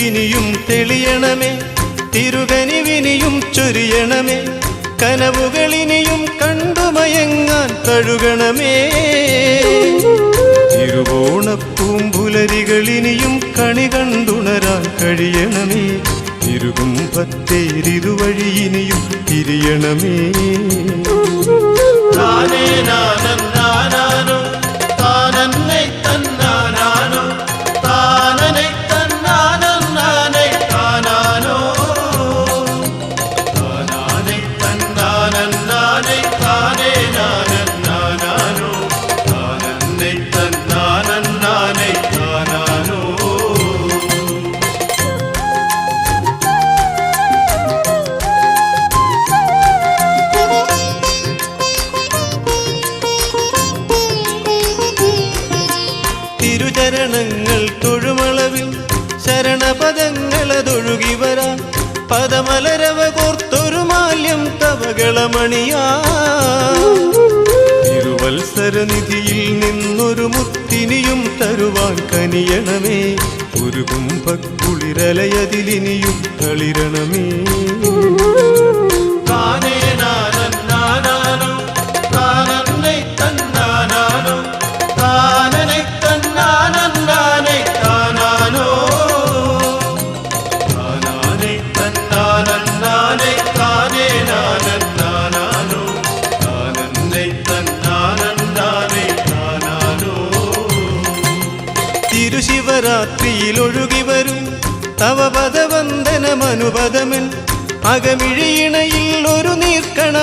തിരുമുൻപിനിയും തെളിയണമേ, തിരുകനിവിനിയും ചൊരിയണമേ, കനവുകളിനിയും കണ്ടുമയങ്ങാൻ തഴുകണമേ. തിരുവോണപ്പൂമ്പുലരികളിനിയും കണി കണ്ടുണരാൻ കഴിയണമേ, തിരുകുംഭത്തേരിതുവഴിയിനിയും തിരിയണമേ. താനേ നാനോ താനന്നെ തന്നാനോ താനനെ തന്നാനേ താനാനോ താനാനെ തന്നാനേ താനേ നാനോ താനന്നെ തന്നാനേ താനാനോ. തിരുചരണങ്ങൾ തൊഴുമളവിൽ ശരണപദങ്ങളതൊഴുകി വരാൻ, പദമലരവ കോർത്തൊരു മാല്യം തവകളമണിയാ. തിരുവത്സരനിധിയിൽ നിന്നൊരു മുത്തിനിയും തരുവാൻ കനിയണമേ, ഒരു കുംഭക്കുളിരലയതിലിനിയും തളിരണമേ. താനേ നാനോ താനന്നെ തന്നാനോ താനനെ തന്നാനേ താനാനോ താനാനെ തന്നാനേ താനേ നാനോ താനന്നെ തന്നാനേ താനാനോ. തിരുശിവരാത്രിയിൽ ഒഴുകി വരും തവ പദവന്ദനമനുപദമൻ, അകമിഴിയിണയിൽ ഒരു നീർക്കണം